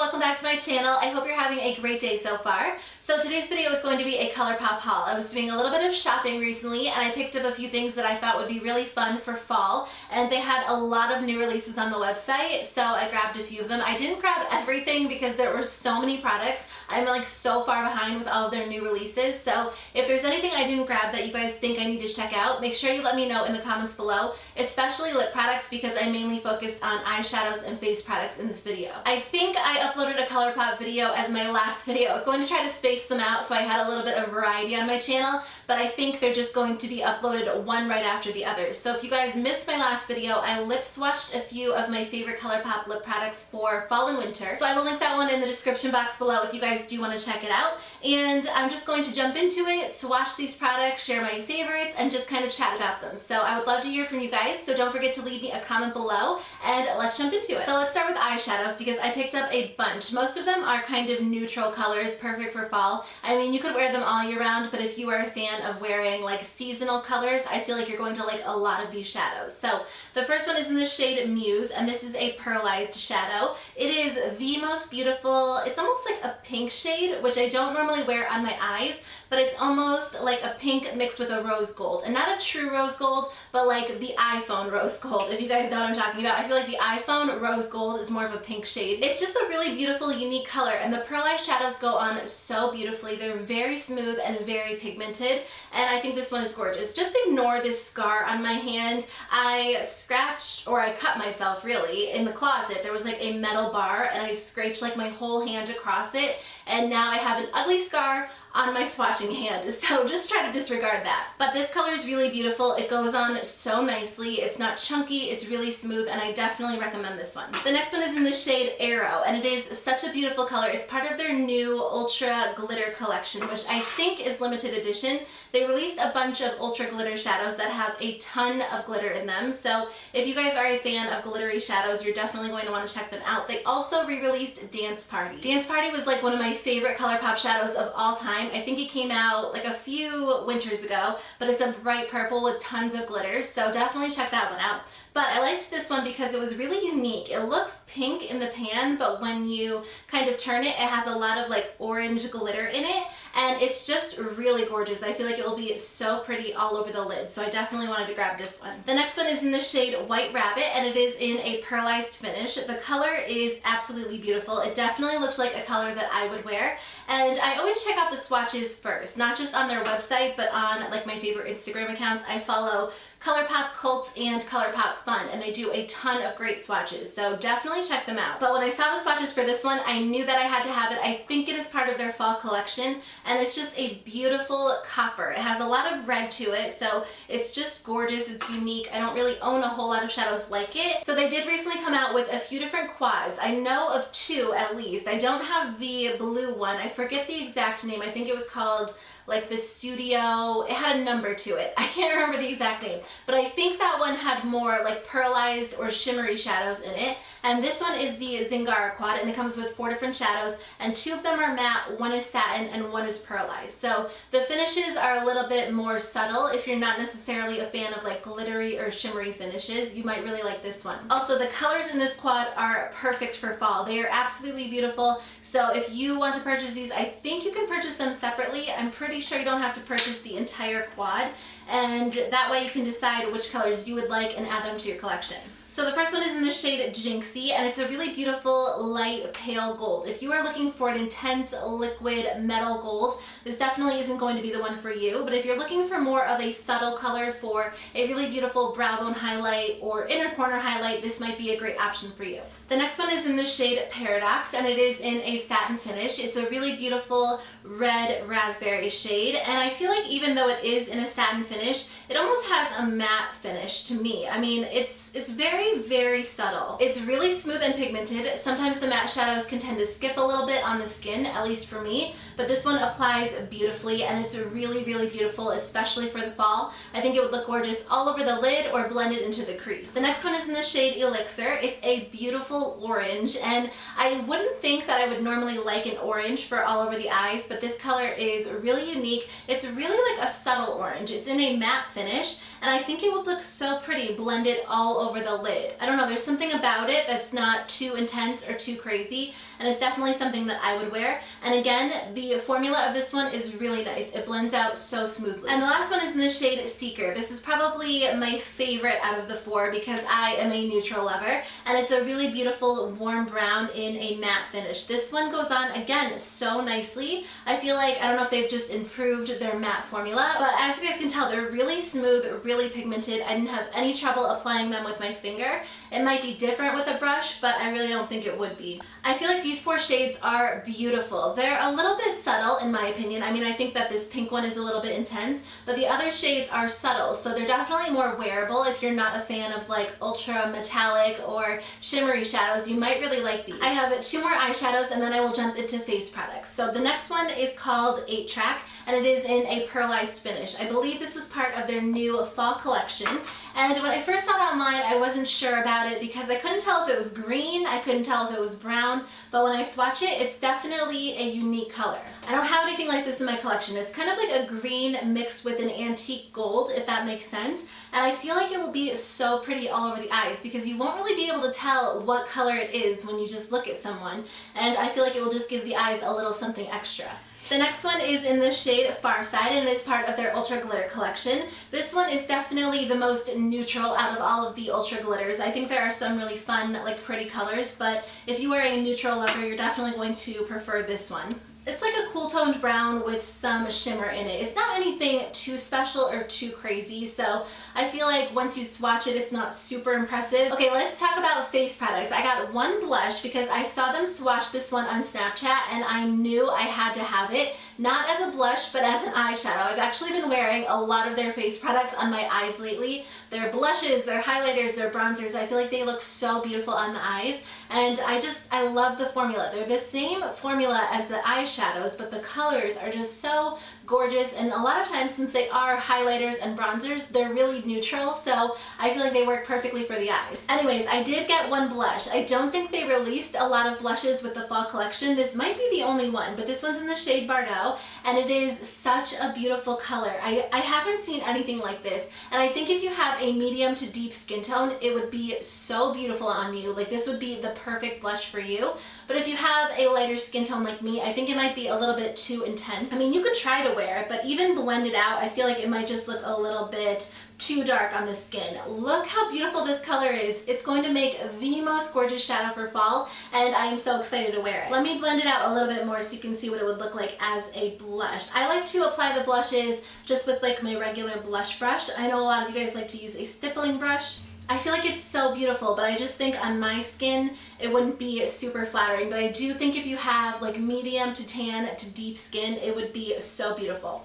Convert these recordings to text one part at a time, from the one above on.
welcome back to my channel. I hope you're having a great day so far. So today's video is going to be a Colourpop haul. I was doing a little bit of shopping recently and I picked up a few things that I thought would be really fun for fall, and they had a lot of new releases on the website, so I grabbed a few of them. I didn't grab everything because there were so many products. I'm like so far behind with all of their new releases, so if there's anything I didn't grab that you guys think I need to check out, make sure you let me know in the comments below, especially lip products because I mainly focused on eyeshadows and face products in this video. I think I uploaded a Colourpop video as my last video. I was going to try to space them out so I had a little bit of variety on my channel, but I think they're just going to be uploaded one right after the other. So if you guys missed my last video, I lip swatched a few of my favorite Colourpop lip products for fall and winter. So I will link that one in the description box below if you guys do want to check it out. And I'm just going to jump into it, swatch these products, share my favorites, and just kind of chat about them. So I would love to hear from you guys, so don't forget to leave me a comment below, and let's jump into it. So let's start with eyeshadows because I picked up a bunch. Most of them are kind of neutral colors, perfect for fall. I mean, you could wear them all year round, but if you are a fan of wearing like seasonal colors, I feel like you're going to like a lot of these shadows. So the first one is in the shade Muse, and this is a pearlized shadow. It is the most beautiful, it's almost like a pink shade, which I don't normally wear on my eyes, but it's almost like a pink mixed with a rose gold. And not a true rose gold, but like the iPhone rose gold, if you guys know what I'm talking about. I feel like the iPhone rose gold is more of a pink shade. It's just a really beautiful, unique color, and the pearlized shadows go on so beautifully. They're very smooth and very pigmented, and I think this one is gorgeous. Just ignore this scar on my hand. I scratched, or I cut myself really, in the closet. There was like a metal bar, and I scraped like my whole hand across it, and now I have an ugly scar on my swatching hand, so just try to disregard that. But this color is really beautiful. It goes on so nicely. It's not chunky, it's really smooth, and I definitely recommend this one. The next one is in the shade Arrow, and it is such a beautiful color. It's part of their new Ultra Glitter collection, which I think is limited edition. They released a bunch of ultra glitter shadows that have a ton of glitter in them, so if you guys are a fan of glittery shadows, you're definitely going to want to check them out. They also re-released Dance Party. Dance Party was like one of my favorite Colourpop shadows of all time. I think it came out like a few winters ago, but it's a bright purple with tons of glitters, so definitely check that one out. But I liked this one because it was really unique. It looks pink in the pan, but when you kind of turn it, it has a lot of like orange glitter in it, and it's just really gorgeous. I feel like it will be so pretty all over the lid, so I definitely wanted to grab this one. The next one is in the shade White Rabbit, and it is in a pearlized finish. The color is absolutely beautiful. It definitely looks like a color that I would wear, and I always check out the swatches first, not just on their website, but on like my favorite Instagram accounts. I follow Colourpop Cults and Colourpop Fun, and they do a ton of great swatches, so definitely check them out. But when I saw the swatches for this one, I knew that I had to have it. I think it is part of their fall collection, and it's just a beautiful copper. It has a lot of red to it, so it's just gorgeous. It's unique. I don't really own a whole lot of shadows like it. So they did recently come out with a few different quads. I know of two at least. I don't have the blue one. I forget the exact name. I think it was called like the Studio, it had a number to it. I can't remember the exact name, but I think that one had more like pearlized or shimmery shadows in it. And this one is the Zingara Quad, and it comes with 4 different shadows, and 2 of them are matte, 1 is satin, and 1 is pearlized. So the finishes are a little bit more subtle. If you're not necessarily a fan of like glittery or shimmery finishes, you might really like this one. Also, the colors in this quad are perfect for fall. They are absolutely beautiful. So if you want to purchase these, I think you can purchase them separately. I'm pretty sure you don't have to purchase the entire quad, and that way you can decide which colors you would like and add them to your collection. So the first one is in the shade Jinxie, and it's a really beautiful light pale gold. If you are looking for an intense liquid metal gold, this definitely isn't going to be the one for you, but if you're looking for more of a subtle color for a really beautiful brow bone highlight or inner corner highlight, this might be a great option for you. The next one is in the shade Paradox, and it is in a satin finish. It's a really beautiful red raspberry shade, and I feel like even though it is in a satin finish, it almost has a matte finish to me. I mean, it's very, very subtle. It's really smooth and pigmented. Sometimes the matte shadows can tend to skip a little bit on the skin, at least for me, but this one applies beautifully, and it's really, really beautiful, especially for the fall. I think it would look gorgeous all over the lid or blended into the crease. The next one is in the shade Elixir. It's a beautiful orange, and I wouldn't think that I would normally like an orange for all over the eyes, but this color is really unique. It's really like a subtle orange. It's in a matte finish, and I think it would look so pretty blended all over the lid. I don't know, there's something about it that's not too intense or too crazy, and it's definitely something that I would wear. And again, the formula of this one is really nice. It blends out so smoothly. And the last one is in the shade Seeker. This is probably my favorite out of the four because I am a neutral lover, and it's a really beautiful warm brown in a matte finish. This one goes on again so nicely. I feel like, I don't know if they've just improved their matte formula, but as you guys can tell, they're really smooth, really pigmented. I didn't have any trouble applying them with my finger. It might be different with a brush, but I really don't think it would be. I feel like these four shades are beautiful. They're a little bit subtle in my opinion. I mean, I think that this pink one is a little bit intense, but the other shades are subtle, so they're definitely more wearable. If you're not a fan of like ultra metallic or shimmery shadows, you might really like these. I have two more eyeshadows and then I will jump into face products. So the next one is called 8 Track, and it is in a pearlized finish. I believe this was part of their new fall collection. And when I first saw it online, I wasn't sure about it because I couldn't tell if it was green, I couldn't tell if it was brown, but when I swatch it, it's definitely a unique color. I don't have anything like this in my collection. It's kind of like a green mixed with an antique gold, if that makes sense. And I feel like it will be so pretty all over the eyes because you won't really be able to tell what color it is when you just look at someone. And I feel like it will just give the eyes a little something extra. The next one is in the shade Far Side, and it is part of their Ultra Glitter collection. This one is definitely the most neutral out of all of the Ultra Glitters. I think there are some really fun, like pretty colors, but if you are a neutral lover, you're definitely going to prefer this one. It's like a cool toned brown with some shimmer in it. It's not anything too special or too crazy, so I feel like once you swatch it, it's not super impressive. Okay, let's talk about face products. I got one blush because I saw them swatch this one on Snapchat and I knew I had to have it. Not as a blush, but as an eyeshadow. I've actually been wearing a lot of their face products on my eyes lately. Their blushes, their highlighters, their bronzers, I feel like they look so beautiful on the eyes. And I love the formula. They're the same formula as the eyeshadows, but the colors are just so gorgeous, and a lot of times since they are highlighters and bronzers, they're really neutral, so I feel like they work perfectly for the eyes. Anyways, I did get one blush. I don't think they released a lot of blushes with the fall collection. This might be the only one, but this one's in the shade Bardot, and it is such a beautiful color. I haven't seen anything like this, and I think if you have a medium to deep skin tone, it would be so beautiful on you. Like, this would be the perfect blush for you. But if you have a lighter skin tone like me, I think it might be a little bit too intense. I mean, you could try to wear it, but even blended out, I feel like it might just look a little bit too dark on the skin. Look how beautiful this color is. It's going to make the most gorgeous shadow for fall, and I am so excited to wear it. Let me blend it out a little bit more so you can see what it would look like as a blush. I like to apply the blushes just with like my regular blush brush. I know a lot of you guys like to use a stippling brush. I feel like it's so beautiful, but I just think on my skin it wouldn't be super flattering. But I do think if you have like medium to tan to deep skin, it would be so beautiful.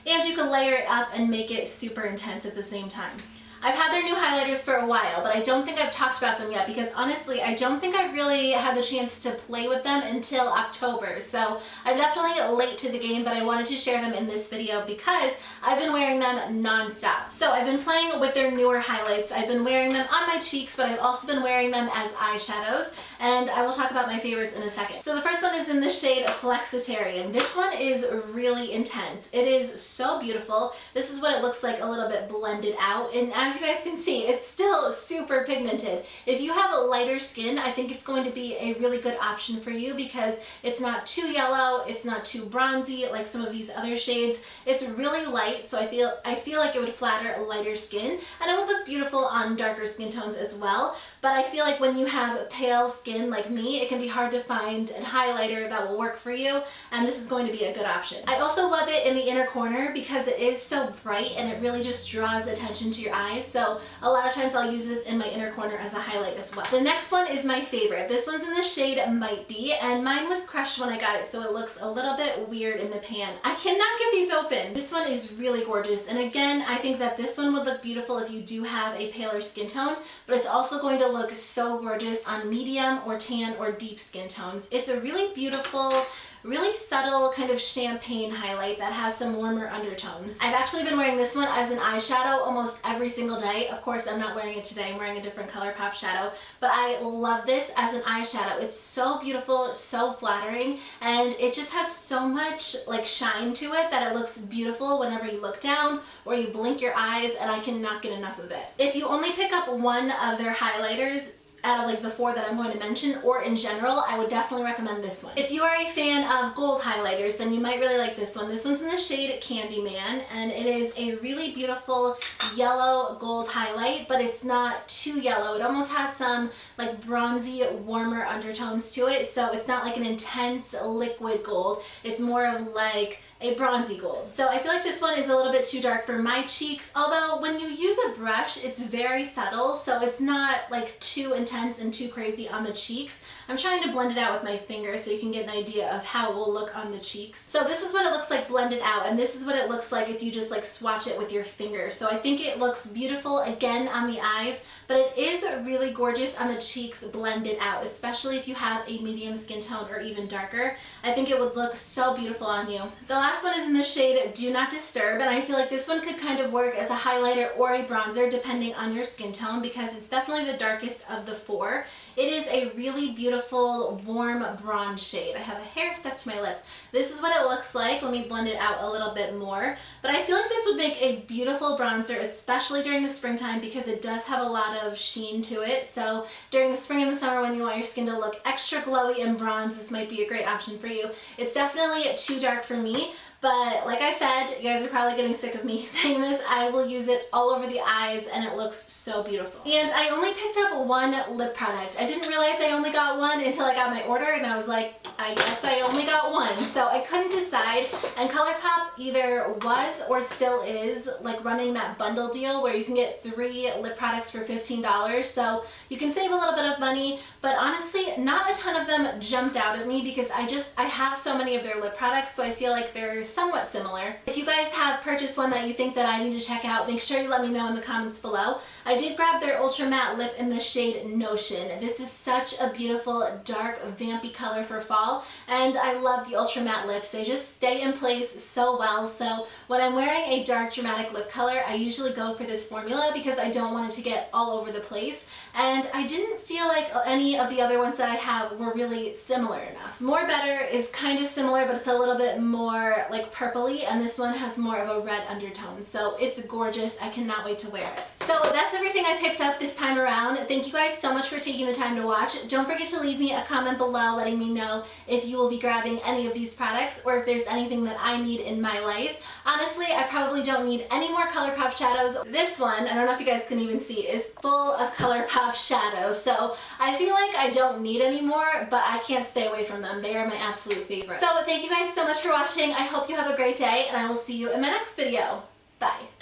And you can layer it up and make it super intense at the same time. I've had their new highlighters for a while, but I don't think I've talked about them yet because honestly, I don't think I've really had the chance to play with them until October. So I'm definitely late to the game, but I wanted to share them in this video because I've been wearing them non-stop. So I've been playing with their newer highlights. I've been wearing them on my cheeks, but I've also been wearing them as eyeshadows, and I will talk about my favorites in a second. So the first one is in the shade Flexitarian. This one is really intense. It is so beautiful. This is what it looks like a little bit blended out, and as you guys can see, it's still super pigmented. If you have a lighter skin, I think it's going to be a really good option for you because it's not too yellow, it's not too bronzy like some of these other shades. It's really light, so I feel like it would flatter lighter skin, and it would look beautiful on darker skin tones as well. But I feel like when you have pale skin like me, it can be hard to find a highlighter that will work for you, and this is going to be a good option. I also love it in the inner corner because it is so bright and it really just draws attention to your eyes. So a lot of times I'll use this in my inner corner as a highlight as well. The next one is my favorite. This one's in the shade Might Be, and mine was crushed when I got it, so it looks a little bit weird in the pan. I cannot get these open. This one is really gorgeous, and again, I think that this one would look beautiful if you do have a paler skin tone, but it's also going to look so gorgeous on medium medium or tan or deep skin tones. It's a really beautiful, really subtle kind of champagne highlight that has some warmer undertones. I've actually been wearing this one as an eyeshadow almost every single day. Of course, I'm not wearing it today. I'm wearing a different Colourpop shadow, but I love this as an eyeshadow. It's so beautiful, so flattering, and it just has so much like shine to it that it looks beautiful whenever you look down or you blink your eyes, and I cannot get enough of it. If you only pick up one of their highlighters out of like the 4 that I'm going to mention, or in general, I would definitely recommend this one. If you are a fan of gold highlighters, then you might really like this one. This one's in the shade Candyman, and it is a really beautiful yellow gold highlight, but it's not too yellow. It almost has some like bronzy, warmer undertones to it, so it's not like an intense liquid gold. It's more of like a bronzy gold. So I feel like this one is a little bit too dark for my cheeks, although when you use a brush, it's very subtle, so it's not like too intense and too crazy on the cheeks. I'm trying to blend it out with my finger so you can get an idea of how it will look on the cheeks. So this is what it looks like blended out, and this is what it looks like if you just like swatch it with your finger. So I think it looks beautiful again on the eyes, but it is really gorgeous on the cheeks blended out, especially if you have a medium skin tone or even darker. I think it would look so beautiful on you. The last one is in the shade Do Not Disturb, and I feel like this one could kind of work as a highlighter or a bronzer depending on your skin tone, because it's definitely the darkest of the 4. It is a really beautiful, warm bronze shade. I have a hair stuck to my lip. This is what it looks like. Let me blend it out a little bit more. But I feel like this would make a beautiful bronzer, especially during the springtime, because it does have a lot of sheen to it. So during the spring and the summer, when you want your skin to look extra glowy and bronze, this might be a great option for you. It's definitely too dark for me, but like I said, you guys are probably getting sick of me saying this. I will use it all over the eyes, and it looks so beautiful. And I only picked up one lip product. I didn't realize I only got one until I got my order, and I was like, I guess I only got one. So I couldn't decide, and Colourpop either was or still is like running that bundle deal where you can get 3 lip products for $15. So you can save a little bit of money, but honestly, not a ton of them jumped out at me because I have so many of their lip products, so I feel like they're somewhat similar. If you guys have purchased one that you think that I need to check out, make sure you let me know in the comments below. I did grab their Ultra Matte Lip in the shade Notion. This is such a beautiful, dark, vampy color for fall, and I love the Ultra Matte lips. They just stay in place so well, so when I'm wearing a dark, dramatic lip color, I usually go for this formula because I don't want it to get all over the place, and I didn't feel like any of the other ones that I have were really similar enough. More Better is kind of similar, but it's a little bit more like purpley, and this one has more of a red undertone, so it's gorgeous. I cannot wait to wear it. So that's everything I picked up this time around. Thank you guys so much for taking the time to watch. Don't forget to leave me a comment below letting me know if you will be grabbing any of these products or if there's anything that I need in my life. Honestly, I probably don't need any more Colourpop shadows. This one, I don't know if you guys can even see, is full of Colourpop shadows, so I feel like I don't need any more, but I can't stay away from them. They are my absolute favorite. So thank you guys so much for watching. I hope you have a great day, and I will see you in my next video. Bye.